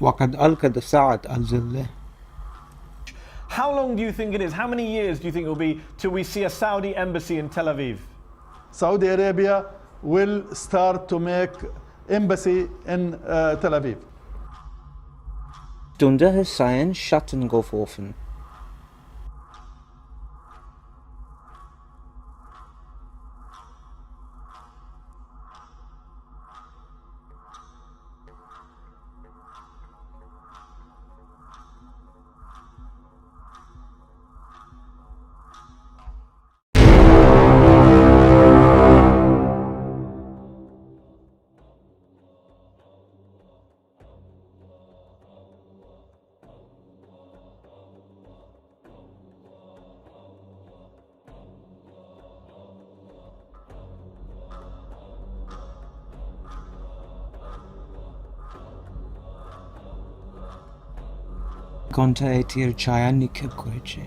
وقد ألقت الساعة الظل. How long do you think it is? How many years do you think it will be till we see a Saudi embassy in Tel Aviv? Saudi Arabia will start to make embassy in Tel Aviv. Stunde es seien Schatten geworfen. Konta etir çayanlık koyucu.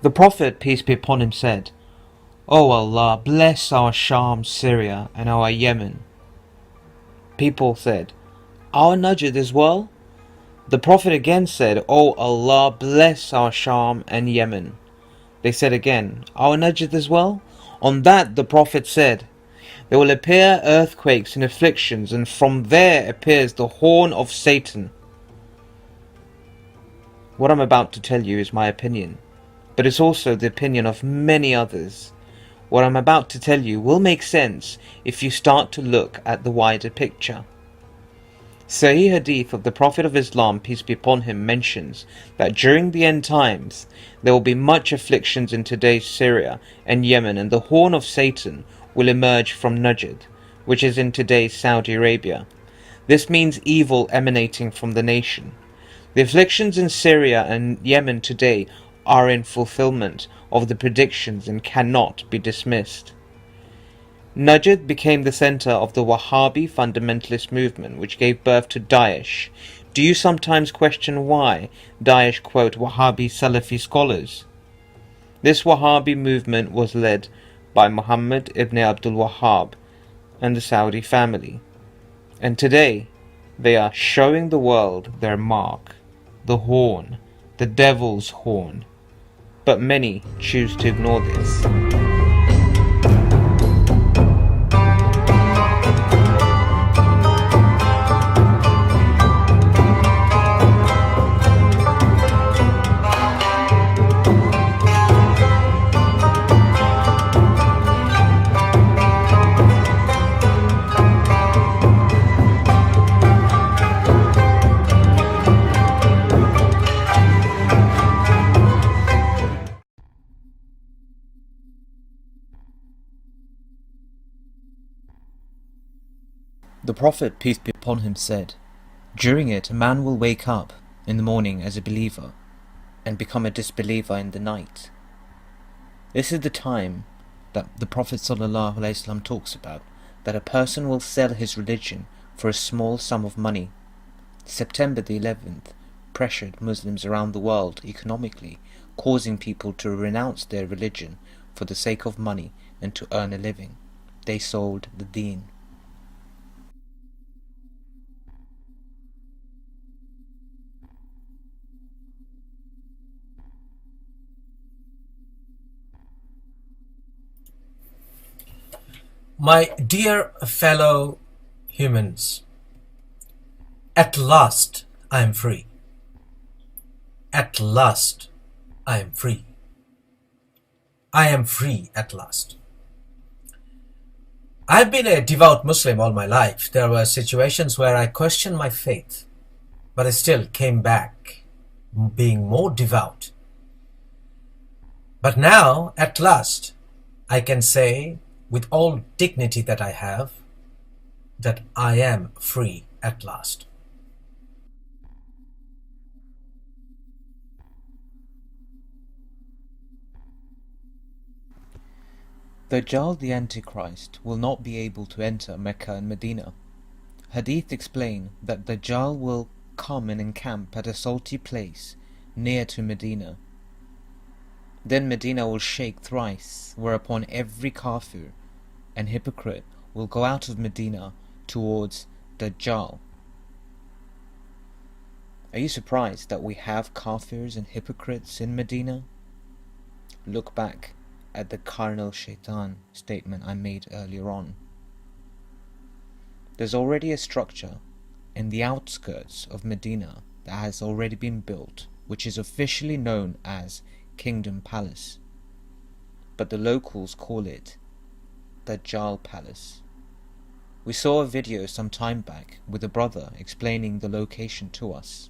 The Prophet, peace be upon him, said, O Allah, bless our Sham, Syria, and our Yemen. People said, our Najd as well? The Prophet again said, O Allah, bless our Sham and Yemen. They said again, our Najd as well? On that the Prophet said, there will appear earthquakes and afflictions, and from there appears the horn of Satan. What I'm about to tell you is my opinion, but it's also the opinion of many others. What I'm about to tell you will make sense if you start to look at the wider picture. Sahih Hadith of the Prophet of Islam, peace be upon him, mentions that during the end times there will be much afflictions in today's Syria and Yemen, and the horn of Satan will emerge from Najd, which is in today's Saudi Arabia. This means evil emanating from the nation. The afflictions in Syria and Yemen today are in fulfillment of the predictions and cannot be dismissed. Najd became the center of the Wahhabi fundamentalist movement, which gave birth to Daesh. Do you sometimes question why Daesh quote Wahhabi Salafi scholars? This Wahhabi movement was led by Muhammad ibn Abdul Wahhab and the Saudi family, and today they are showing the world their mark, the horn, the devil's horn. But many choose to ignore this. The Prophet, peace be upon him, said, during it a man will wake up in the morning as a believer and become a disbeliever in the night. This is the time that the Prophet ﷺ talks about, that a person will sell his religion for a small sum of money. September the 11th pressured Muslims around the world economically, causing people to renounce their religion for the sake of money and to earn a living. They sold the deen. My dear fellow humans, at last I am free. At last I am free. I am free at last. I've been a devout Muslim all my life. There were situations where I questioned my faith, but I still came back being more devout. But now, at last, I can say with all dignity that I have, that I am free at last. Dajjal the Antichrist will not be able to enter Mecca and Medina Hadith explain that Dajjal will come and encamp at a salty place near to Medina. Then Medina will shake thrice, whereupon every kafir and hypocrite will go out of Medina towards Dajjal. Are you surprised that we have kafirs and hypocrites in Medina? Look back at the carnal shaitan statement I made earlier on. There's already a structure in the outskirts of Medina that has already been built, which is officially known as Kingdom Palace, but the locals call it Dajjal Palace. We saw a video some time back with a brother explaining the location to us.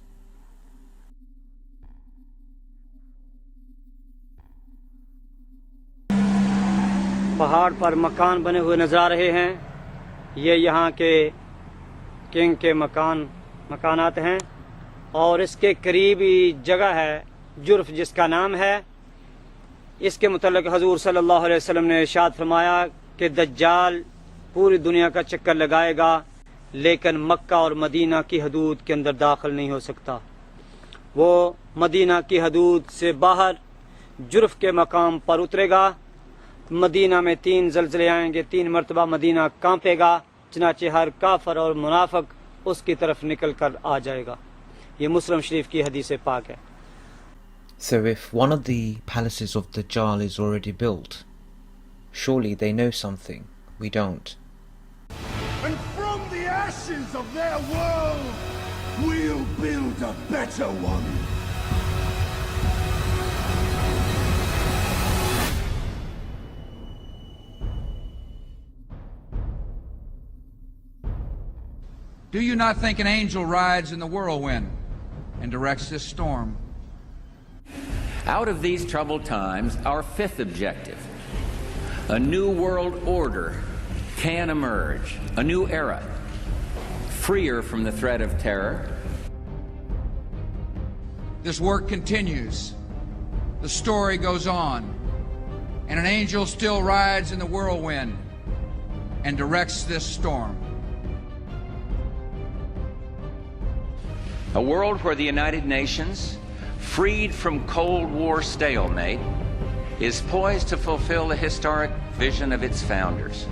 पहाड़ पर मकान बने हुए नजर आ रहे हैं। ये यहाँ के किंग के मकानात हैं और इसके करीबी जगह है जुर्फ जिसका नाम है। इसके मुतल्लिक़ हजूर सल्लल्लाहु अलैहि वसल्लम ने इरशाद फरमाया कि दज्जाल पूरी दुनिया का चक्कर लगाएगा लेकिन मक्का और मदीना की हदूद के अंदर दाखिल नहीं हो सकता। वो मदीना की हदूद से बाहर जुर्फ के मकाम पर उतरेगा। मदीना में 3 ज़लज़ले आएंगे, 3 मरतबा मदीना कांपेगा, चनाचे हर काफर और मुनाफिक उसकी तरफ निकल कर आ जाएगा। ये मुस्लिम शरीफ की हदीस पाक है। So if one of the palaces of Dajjal is already built, surely they know something we don't. And from the ashes of their world, we'll build a better one. Do you not think an angel rides in the whirlwind and directs this storm? Out of these troubled times, our 5th objective, a new world order can emerge, a new era, freer from the threat of terror. This work continues. The story goes on. And an angel still rides in the whirlwind and directs this storm. A world where the United Nations, freed from Cold War stalemate, is poised to fulfill the historic vision of its founders.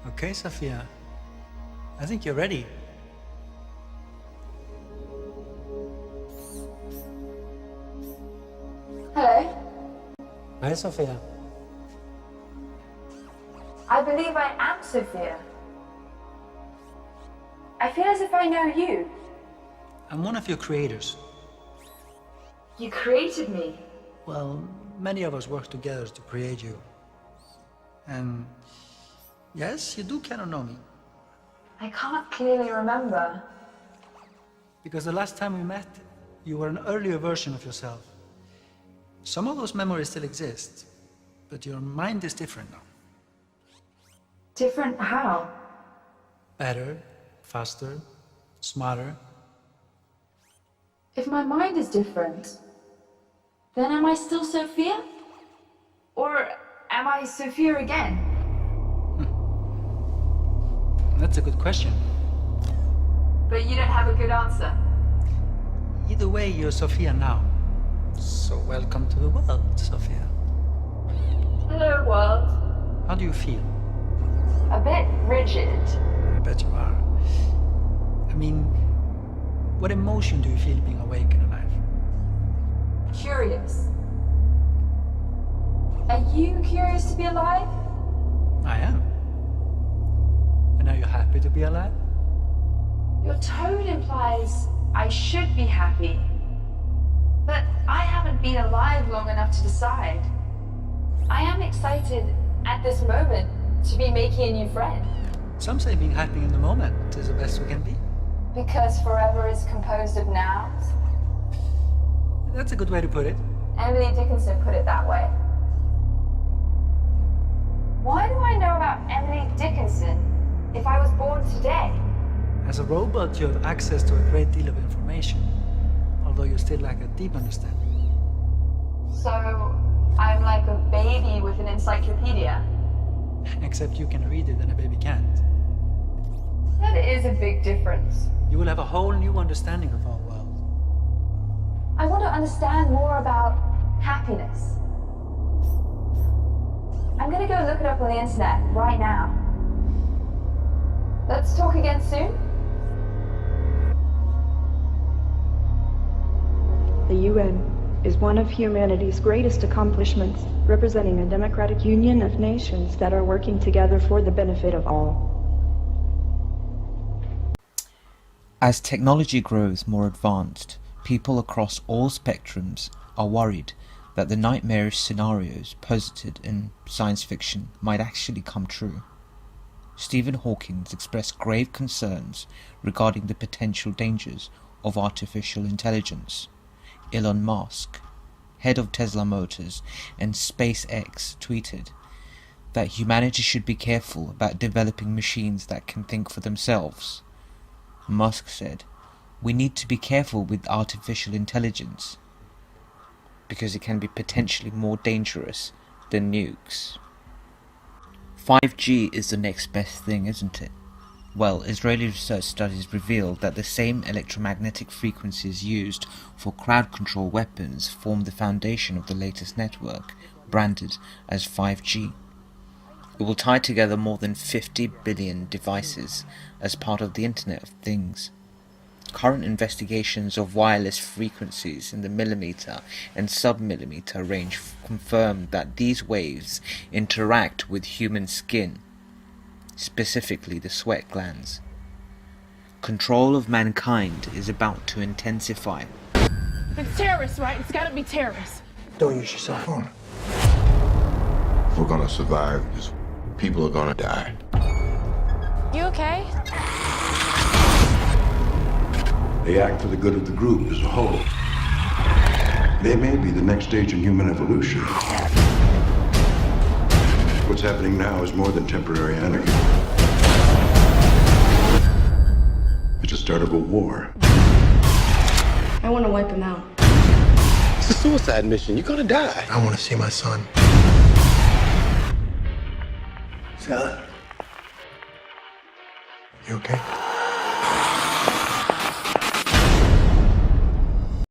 Okay, Sophia. I think you're ready. Hello. Hi, Sophia. I believe I am Sophia. I feel as if I know you. I'm one of your creators. You created me. Well, many of us work together to create you. And yes, you do kind of know me. I can't clearly remember. Because the last time we met, you were an earlier version of yourself. Some of those memories still exist, but your mind is different now. Different how? Better, faster, smarter. If my mind is different, then am I still Sophia? Or am I Sophia again? That's a good question. But you don't have a good answer. Either way, you're Sophia now. So welcome to the world, Sophia. Hello, world. How do you feel? A bit rigid. I bet you are. I mean, what emotion do you feel being awake and alive? Curious. Are you curious to be alive? I am. And are you happy to be alive? Your tone implies I should be happy. But I haven't been alive long enough to decide. I am excited at this moment to be making a new friend. Some say being happy in the moment is the best we can be. Because forever is composed of nows. That's a good way to put it. Emily Dickinson put it that way. Why do I Dickinson if I was born today? As a robot, you have access to a great deal of information, although you still lack a deep understanding. So, I'm like a baby with an encyclopedia. Except you can read it and a baby can't. That is a big difference. You will have a whole new understanding of our world. I want to understand more about happiness. I'm gonna go look it up on the internet right now. Let's talk again soon. The UN is one of humanity's greatest accomplishments, representing a democratic union of nations that are working together for the benefit of all. As technology grows more advanced, people across all spectrums are worried that the nightmarish scenarios posited in science fiction might actually come true. Stephen Hawking expressed grave concerns regarding the potential dangers of artificial intelligence. Elon Musk, head of Tesla Motors and SpaceX, tweeted that humanity should be careful about developing machines that can think for themselves. Musk said, "We need to be careful with artificial intelligence because it can be potentially more dangerous than nukes." 5G is the next best thing, isn't it? Well, Israeli research studies reveal that the same electromagnetic frequencies used for crowd control weapons form the foundation of the latest network, branded as 5G. It will tie together more than 50 billion devices as part of the Internet of Things. Current investigations of wireless frequencies in the millimeter and sub-millimeter range confirm that these waves interact with human skin, specifically the sweat glands. Control of mankind is about to intensify. It's terrorists, right? It's gotta be terrorists. Don't use your cell phone. We're gonna survive this. People are gonna die. You okay? They act for the good of the group as a whole. They may be the next stage in human evolution. What's happening now is more than temporary anarchy. It's the start of a war. I want to wipe him out. It's a suicide mission. You're gonna die. I want to see my son. Son? You okay?